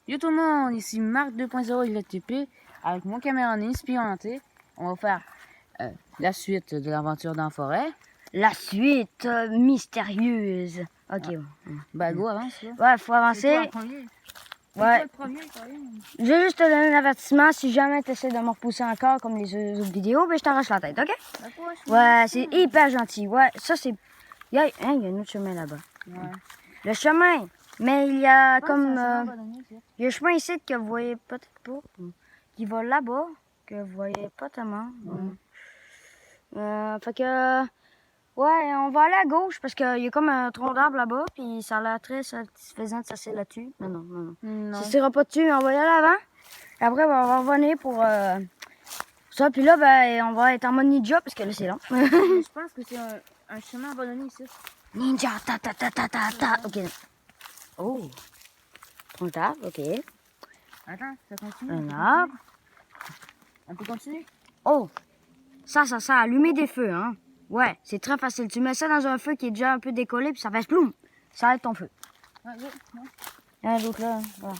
Yo tout le monde, ici Marc 2.0 ILTP avec mon caméra inspirante. On va faire la suite de l'aventure dans la forêt. La suite mystérieuse. Ok. Ouais. Bah go, avance là. Ouais, faut avancer. Ouais. Je vais juste te donner un avertissement. Si jamais tu essaies de me repousser encore comme les autres vidéos, ben je t'arrache la tête, ok? Ouais, c'est hyper gentil. Ouais, ça c'est... Il y a un autre chemin là-bas. Ouais. Le chemin. Mais il y a comme... Il il y a un chemin ici que vous voyez peut-être pas. Qui va là-bas, que vous voyez pas tellement. Fait que... Ouais, on va aller à gauche parce qu'il y a comme un tronc d'arbre là-bas, puis ça a l'air très satisfaisant de s'asseoir là-dessus. Non. Ça sera pas dessus, on va y aller avant. Et après, on va revenir pour ça. Puis là, ben, on va être en mode ninja parce que là, c'est long. Je pense que c'est un chemin abandonné ici. Ninja, ta. Ok. Oh. Tronc d'arbre, ok. Attends, ça continue. Un arbre. On peut continuer? Oh. Ça a allumé des feux, hein. Ouais, c'est très facile. Tu mets ça dans un feu qui est déjà un peu décollé, puis ça fait ploum. Ça arrête ton feu. Ouais, ouais, ouais. Il y en a d'autres là. Voilà.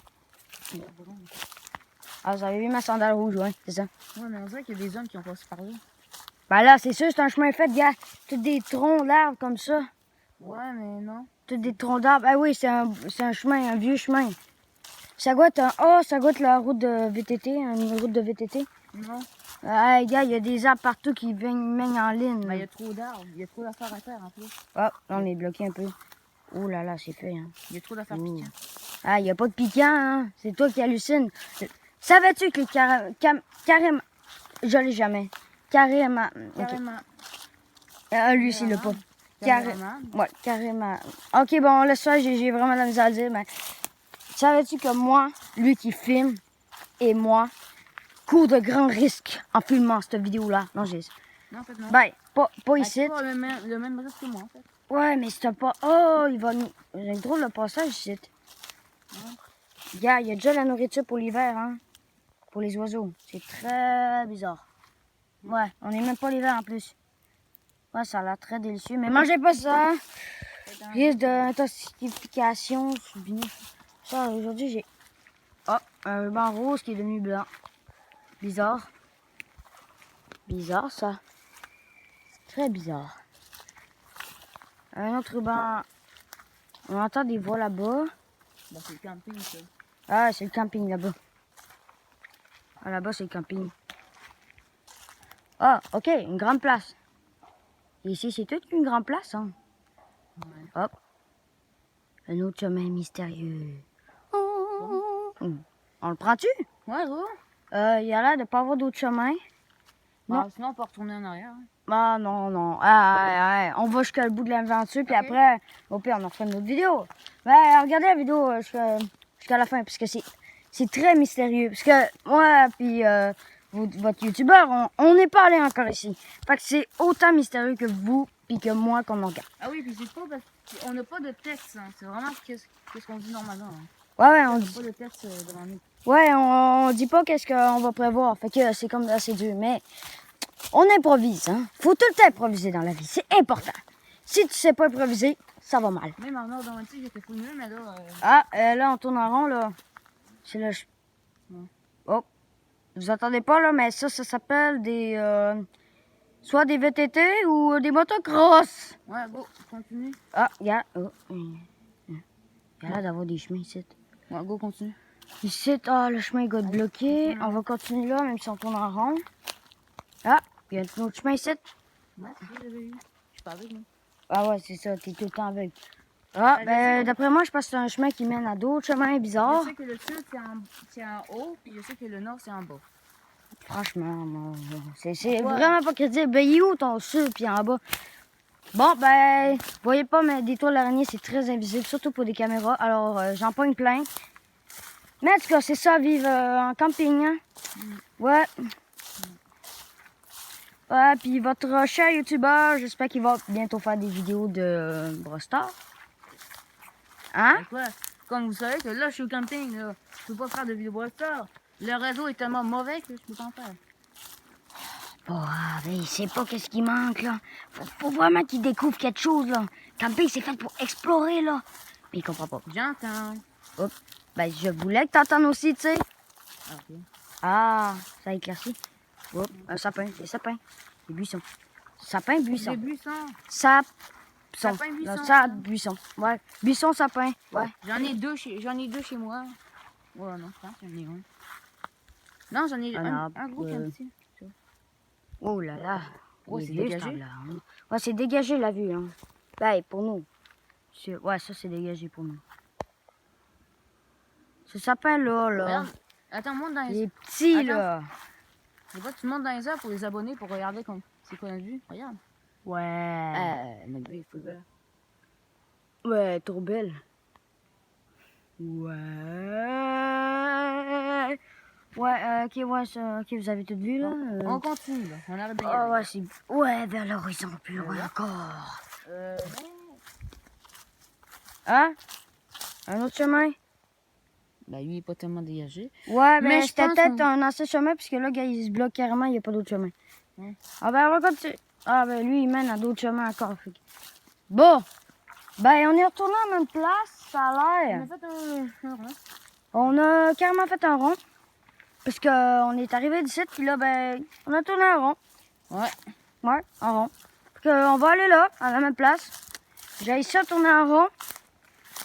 Ah, vous avez vu ma sandale rouge, ouais, c'est ça. Ouais, mais on dirait qu'il y a des hommes qui ont passé par là. Ben là, c'est sûr, c'est un chemin fait, gars. Tous des troncs d'arbres comme ça. Ouais, mais non. Tous des troncs d'arbres. Ah oui, c'est un chemin, un vieux chemin. Ça goûte ça goûte la route de VTT, une route de VTT. Non. Ah, gars, il y a des arbres partout qui mènent en ligne. Ben, il y a trop d'arbres, il y a trop d'affaires à faire en plus. Ah, là, on est bloqué un peu. Oh là là, c'est fait, hein. Il y a trop d'affaires piquantes. Ah, il n'y a pas de piquant, hein. C'est toi qui hallucines. Savais-tu que carrément... Je l'ai jamais. Carrément. Carrément. Lui, il l'a pas. Carrément. Ouais, carrément. Ok, bon, laisse ça, j'ai vraiment de la misère à le dire, mais... Savais-tu que moi, lui qui filme, et moi, cours de grands risques en filmant cette vidéo-là? Non, j'ai... Non, en fait, non. Ben, pas ici. C'est pas le même risque que moi, en fait. Ouais, mais c'est pas... Oh, il va nous... J'ai drôle le passage ici. Ouais. Gars, il y a déjà la nourriture pour l'hiver, hein. Pour les oiseaux. C'est très bizarre. Ouais, on n'est même pas l'hiver en plus. Ouais, ça a l'air très délicieux. Mais mangez pas ça. Risque d'intoxication. Ça, aujourd'hui, j'ai... Oh, un ruban rose qui est devenu blanc. Bizarre. Bizarre, ça. Très bizarre. Un autre ruban... On entend des voix là-bas. Bah, c'est le camping, ça. Ah, c'est le camping là-bas. Ah, là-bas, c'est le camping. Ah, ok, une grande place. Ici, c'est toute une grande place, hein. Ouais. Hop. Un autre chemin mystérieux. On le prend-tu? Ouais, gros. Il y a l'air de pas avoir d'autres chemins. Non. Sinon, on peut retourner en arrière. Hein. Ah, non. Ah, on va jusqu'à le bout de l'aventure, puis après, au pire, on en refait une autre vidéo. Ben, regardez la vidéo jusqu'à la fin, parce que c'est très mystérieux. Parce que moi, puis votre youtubeur, on n'est pas allé encore ici. Fait que c'est autant mystérieux que vous, puis que moi, qu'on en regarde. Ah oui, puis c'est pas parce qu'on n'a pas de texte. Hein. C'est vraiment qu'est-ce qu'on dit normalement. Hein. Ouais, on dit. Pas de texte devant nous. Ouais, on dit pas qu'est-ce qu'on va prévoir. Fait que c'est comme assez dur. Mais on improvise, hein. Faut tout le temps improviser dans la vie. C'est important. Si tu sais pas improviser, ça va mal. Même en ordre d'entier, j'étais fou mieux, mais là. Ah, là, on tourne en rond, là. C'est là. Oh. Vous entendez pas, là, mais ça s'appelle des. Soit des VTT ou des motocross. Ouais, go, continue. Ah, regarde. Oh. Il y a l'air d'avoir des chemins ici. Ouais, go, continue. Ici, le chemin il va être bloqué. On va continuer là, même si on tourne en rond. Ah, il y a un autre chemin ici. Ouais, c'est ça que j'avais eu. Je suis pas avec, moi. Ah ouais, c'est ça, t'es tout le temps avec. Ah, ben, d'après moi, je pense que c'est un chemin qui mène à d'autres chemins bizarres. Je sais que le sud, c'est en haut, puis je sais que le nord, c'est en bas. Franchement, c'est vraiment pas crédible. Ben, il est où ton sud, puis en bas? Bon, ben, vous voyez pas, mais des toiles d'araignée, c'est très invisible, surtout pour des caméras. Alors, j'en pogne plein. Mais en tout cas, c'est ça, vivre en camping, hein? Ouais. Ouais, puis votre cher youtubeur, j'espère qu'il va bientôt faire des vidéos de Brostar. Hein? Ben quoi? Comme vous savez que là, je suis au camping, là. Je peux pas faire de vidéo Brostar. Le réseau est tellement mauvais que je peux pas en faire. Bon, mais il sait pas qu'est-ce qui manque, là. Faut vraiment qu'il découvre quelque chose, là. Camping, c'est fait pour explorer, là. Mais il comprend pas. J'entends. Hop. Ben, je voulais que t'entendes aussi, tu sais. Ah, ok. Ah, ça a éclairci. Oups, un sapin, des sapins, des buissons. Sapin, buisson. Des buissons. Sapin, Sapin, buisson. buisson. Ouais, buisson, sapin. Ouais. J'en ai deux chez moi. Ouais, non, je pense que j'en ai un. Non, j'en ai Un un gros qui est un petit. Oh là là. Oh, Il est c'est vieux, dégagé. ce table-là, hein. Ouais, c'est dégagé la vue. Hein. Ben, pour nous. Ouais, ça, c'est dégagé pour nous. Ce sapin-là, là. Regarde. Attends, monte dans Il les est petit, Attends. là. Je vois, tu montes dans les airs pour les abonnés pour regarder comme c'est quoi notre vue. Regarde. Ouais. Notre vue est full belle. Ouais, trop belle. Ouais. Ouais, ok, ouais, ça, ok, vous avez tout vu, là. On continue là. On arrête de y Ah aller. ouais, c'est... Ouais, vers l'horizon, plus loin encore. Hein? Un autre chemin? Ben lui il est pas tellement dégagé. Ouais, Mais mais je c'était pense peut-être qu'on- un ancien chemin, puisque là, gars, il se bloque carrément, il n'y a pas d'autre chemin. Ouais. Ah ben, on va continuer. Ah ben, lui, il mène à d'autres chemins encore. Fait que- Bon, ben, on est retourné à la même place, ça a On l'air. a fait un rond. On a carrément fait un rond, parce qu'on est arrivé d'ici, puis là, ben, on a tourné un rond. Ouais. Ouais, un rond. Fait que, on va aller là, à la même place. J'ai ici à tourner un rond.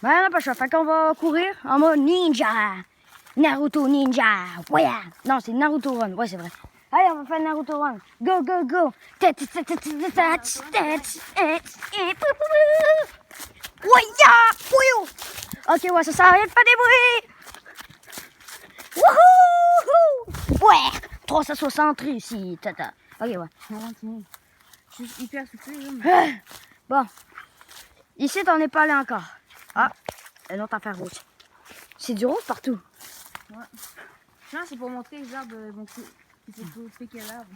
Ben, on n'a pas le choix. Fait qu'on va courir en mode ninja. Naruto ninja. Ouais. Non, c'est Naruto Run. Ouais, c'est vrai. Allez, on va faire Naruto Run. Go, go, go. Ouais, ok, ouais, ça sert à rien de faire des bruits. Wouhou! Ouais. 360 réussi. Tata. Ok, ouais. On continue. Je suis hyper soufflé là. Bon. Ici, on n'est pas allé encore. Ah, une autre affaire rouge. C'est du rose partout. Non, c'est pour montrer les arbres vont piquer l'arbre.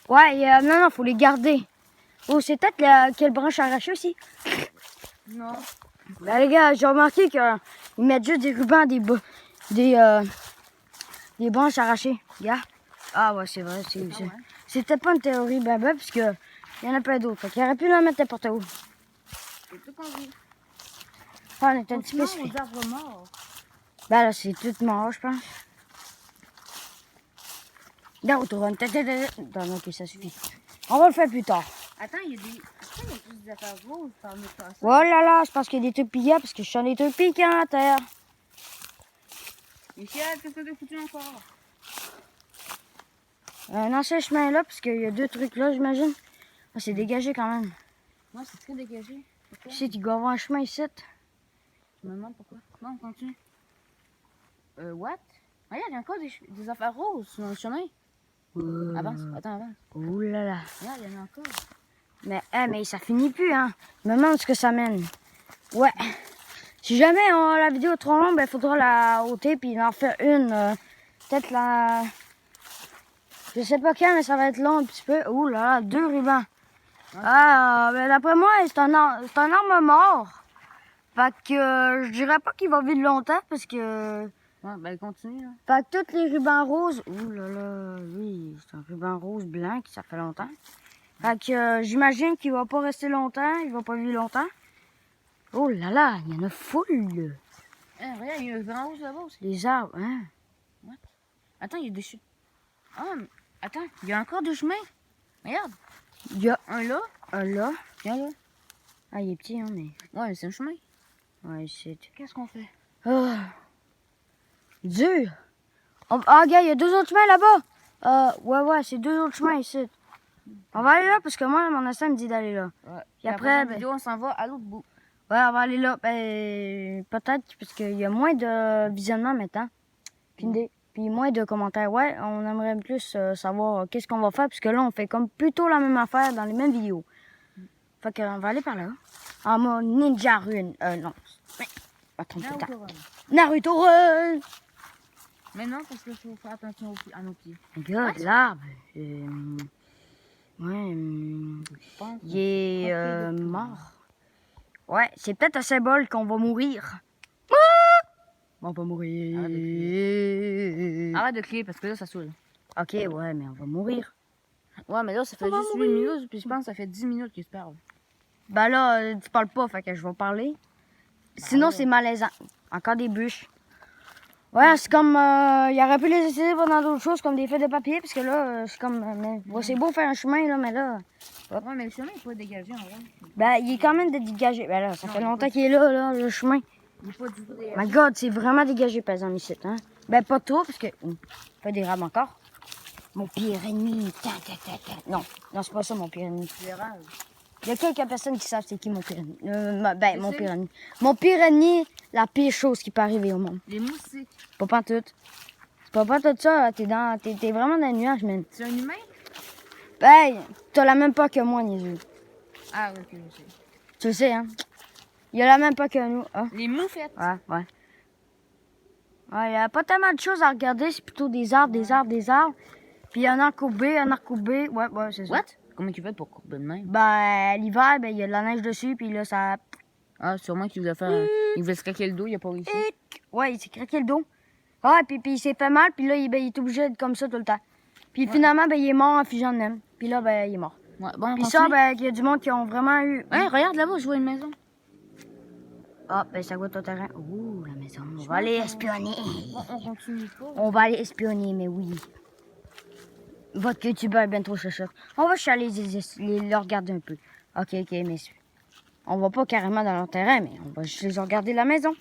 Ouais, non, faut les garder. Oh, c'est peut-être quelle branche arrachée aussi. Non. Ben, les gars, j'ai remarqué qu'ils mettent juste des rubans, des branches arrachées. Regarde. Ah ouais, c'est vrai. C'est peut-être pas une théorie, parce que il y en a plein d'autres. Fait qu'il aurait pu la mettre n'importe où. C'est tout qu'on dit. Ah, on est un petit peu Continuons suffit. aux arbres morts. Ben là, c'est tout mort, je pense. Naruto Run. Non, ok, ça suffit. On va le faire plus tard. Attends, il y a des. Pourquoi il y a juste des affaires roses parmi ça? Oh là là, je pense qu'il y a des trucs piquants parce que je sens des trucs piquants à terre. Michel, qu'est-ce que t'as foutu encore? Un ancien chemin là, parce qu'il y a deux trucs là, j'imagine. Ah, c'est dégagé quand même. Ouais, c'est très dégagé. Pourquoi? Ici, tu dois avoir un chemin ici. Je me demande pourquoi. Bon, on continue. What? Regarde, il y a encore des affaires roses sur le chemin. Avance, attends, avance. Oh là là. Regarde, il y en a encore. Mais ça finit plus, hein. Je me demande ce que ça mène. Ouais. Si jamais la vidéo est trop longue, ben, il faudra la ôter puis en faire une. Peut-être la. Je sais pas quand, mais ça va être long un petit peu. Oh là là, 2 rubans. Ah, ben d'après moi, c'est un arme mort. Fait que je dirais pas qu'il va vivre longtemps parce que. Ouais, ben continue là. Fait que tous les rubans roses. Oh là là, oui, c'est un ruban rose blanc qui ça fait longtemps. Fait que j'imagine qu'il va pas rester longtemps, il va pas vivre longtemps. Oh là là, il y en a full. Hein, regarde, il y a un grand rose là-bas aussi. Les arbres, hein. Attends, il y a des chutes. Ah, mais attends, il y a encore deux chemins. Regarde, Il y a un là, un là. et un là. Ah, il est petit, hein, mais. Ouais, mais c'est un chemin. Ouais, c'est. Qu'est-ce qu'on fait? Oh. Dur. Ah, gars, il y a 2 autres chemins là-bas. Ouais, c'est 2 autres chemins ici. On va aller là parce que moi, mon instinct me dit d'aller là. Ouais. Puis Et après, la ben- vidéo, on s'en va à l'autre bout. Ouais, on va aller là. Ben, peut-être parce qu'il y a moins de visionnement maintenant. Puis moins de commentaires. Ouais, on aimerait plus savoir qu'est-ce qu'on va faire parce que là, on fait comme plutôt la même affaire dans les mêmes vidéos. Fait qu'on va aller par là. En mode Ninja Run. Non. Attends, Naruto putain. Run. Naruto Run! Mais non, parce qu'il faut faire attention à nos pieds. Regarde, l'arbre. Ouais, Je pense. il est mort. Ouais, c'est peut-être un symbole qu'on va mourir. On va mourir. Arrête de crier parce que là, ça saoule. Ok, ouais, mais on va mourir. Ouais, mais là, ça fait va juste 8 mourir. minutes, puis je pense que ça fait 10 minutes qu'ils se parlent. Ben là, tu parles pas, fait que je vais parler. Sinon, ouais. c'est malaisant. Encore des bûches. Ouais, c'est comme... il aurait pu les utiliser pendant d'autres choses, comme des feuilles de papier, parce que là, c'est comme... bon, c'est beau faire un chemin, là, mais là... Ouais, mais le chemin est pas dégagé en vrai. Ben, il est quand même dégagé. Ben là, ça Non, fait il est longtemps pas qu'il est là, le chemin. Il est pas du tout dégagé. My God, c'est vraiment dégagé, par exemple, ici, hein. Ben, pas trop, parce que... pas des rames encore. Mon pire ennemi. Non, non, c'est pas ça, mon pire ennemi. C'est rare. Il y a quelques personnes qui savent c'est qui mon pire ennemi. Mon sais. pire ennemi. Mon pire ennemi, la pire chose qui peut arriver au monde. Les moustiques. Pas pantoute. C'est pas pantoute ça, t'es vraiment dans le nuage, man. C'est un humain? Ben, t'as la même pas que moi, niaiseux. Ah, ok, je sais. Tu le sais, hein? Il a la même pas que nous. Ah. Les moufettes. Ouais, ouais. Ouais, il y a pas tellement de choses à regarder, c'est plutôt des arbres, des arbres, des arbres. Puis un arc courbé, un arc courbé. Ouais, ouais, c'est ça. What? Comment tu fais pour courber de même? Ben, l'hiver, ben, il y a de la neige dessus, puis là, ça... Ah, sûrement qu'il voulait faire. Il voulait se craquer le dos, il a pas réussi. Ouais, il s'est craqué le dos. Ah, puis il s'est fait mal, puis là, il est obligé d'être comme ça tout le temps. Puis finalement, ben, il est mort en fusion de même. Puis là, ben, il est mort. Ouais, bon, Puis ça, ben, il y a du monde qui ont vraiment eu... Ouais, regarde là-bas, je vois une maison. Ah, ben, ça goûte au terrain. Ouh, la maison. On va aller espionner. On continue pas. On va aller espionner, mais oui. Votre youtubeur est bien trop chuchote. On va juste aller les regarder un peu. Ok, messieurs. On va pas carrément dans leur terrain, mais on va juste les regarder la maison.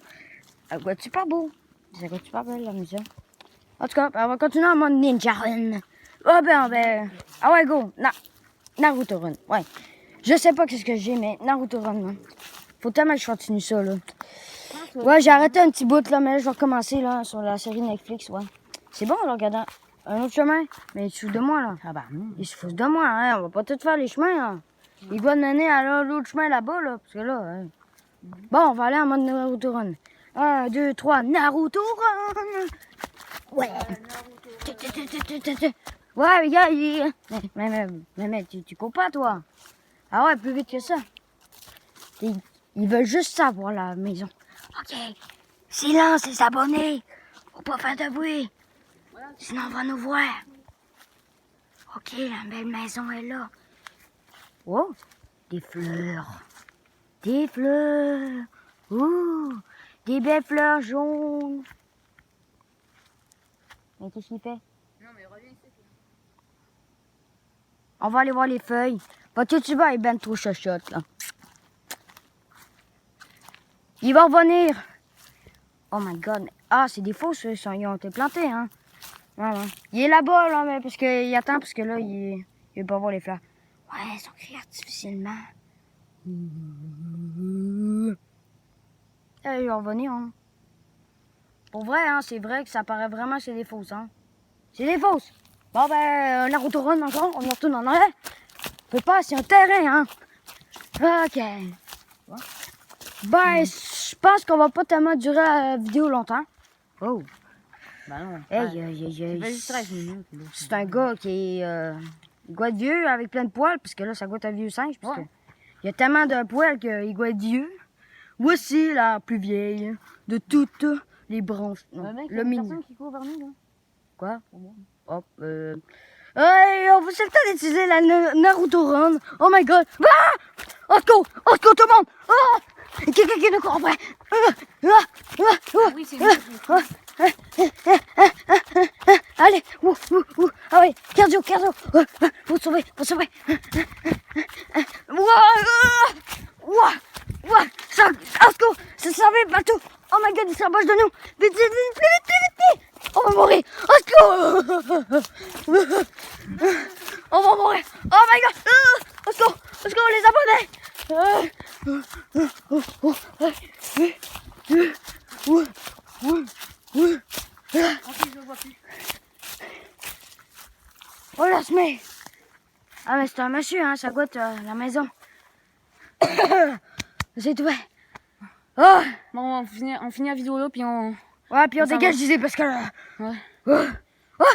Ça goûte super beau. Ça goûte super belle, la maison. En tout cas, on va continuer en mode ninja run. Ah ben, ah ouais, go. Naruto run, ouais. Je sais pas qu'est-ce que j'ai, mais Naruto run, man. Faut tellement que je continue ça, là. Ouais, j'ai arrêté un petit bout, là, mais là, je vais recommencer, là, sur la série Netflix, ouais. C'est bon, là, regarde. Un autre chemin. Mais il se fout de moi, là. Ah bah non. Il se fout de moi, hein. On va pas tout faire les chemins, là. Il doit mener à l'autre chemin là-bas, là. Parce que là, hein. Bon, on va aller en mode Naruto run. 1, 2, 3, Naruto run! Ouais. Ouais, regarde, mais tu cours pas, toi. Ah ouais, plus vite que ça. Ils veulent juste savoir la maison. Ok. Silence, les abonnés. Faut pas faire de bruit. Sinon, on va nous voir. Ok, la belle maison est là. Oh, des fleurs. Des fleurs. Ouh, des belles fleurs jaunes. Mais qu'est-ce qu'il fait? Non, mais reviens ici. On va aller voir les feuilles. Votre youtubeur est ben trop chochotte, là. Il va revenir. Oh my god. Ah, c'est des faux, ceux ils ont été plantés, hein. Ouais. Il est là-bas, là, mais parce qu'il attend, parce que là, il veut pas voir les fleurs. Ouais, ils sont créés artificiellement. Il va revenir, hein. Pour vrai, hein, c'est vrai que ça paraît vraiment que c'est des fausses, hein. C'est des fausses. Bon, ben, Naruto run encore, on retourne en arrière. On peut pas, c'est un terrain, hein. Ok. Ben, je pense qu'on va pas tellement durer la vidéo longtemps. Oh. Bah non. Hey, Ça fait juste 13 minutes. Là. c'est un gars qui est goûte vieux avec plein de poils, parce que là, ça goûte un vieux singe. Parce que il y a tellement de poils qu'il goûte vieux. Voici la plus vieille de toutes les branches. Non, le mini. Qui court vers nous, là. Quoi? Hop, Hey, on c'est le temps d'utiliser la Naruto Run. Oh my god. Ah! Au secours, tout le monde. Ah! Quelqu'un qui nous court après. Oui, c'est lui. Allez, ah oui, cardio. Faut sauver. Ça, au secours, ça servait partout. Oh my god, il s'approche de nous. Vite, plus vite. On va mourir. Au secours. On va mourir. Oh my god. Au secours, les abonnés. Ok, je le vois plus. Oh la semaine. Ah mais c'est un monsieur, hein, ça goûte la maison. C'est tout. Oh. Bon, on finit la vidéo là, puis on... Ouais, puis on s'en dégage, va. je disais, parce que... Ouais. Oh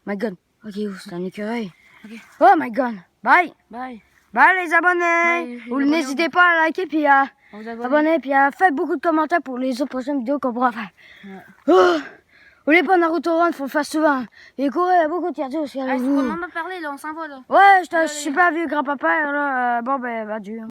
my god. Ok, c'est un écureuil. Ok. Oh my god. Bye. Bye. Bye les abonnés. Bye, les Vous abonnés. n'hésitez pas à liker, puis à On vous abonne. abonner, puis à faire beaucoup de commentaires pour les autres prochaines vidéos qu'on pourra faire. Ouais. Oh. Vous voulez pas Naruto Run, faut le faire souvent. Et courir beaucoup de cardio aussi. Ah, faut vraiment parler, là, on s'en va, là. Ouais, je suis pas vieux grand-papa, là. Bon, ben, adieu.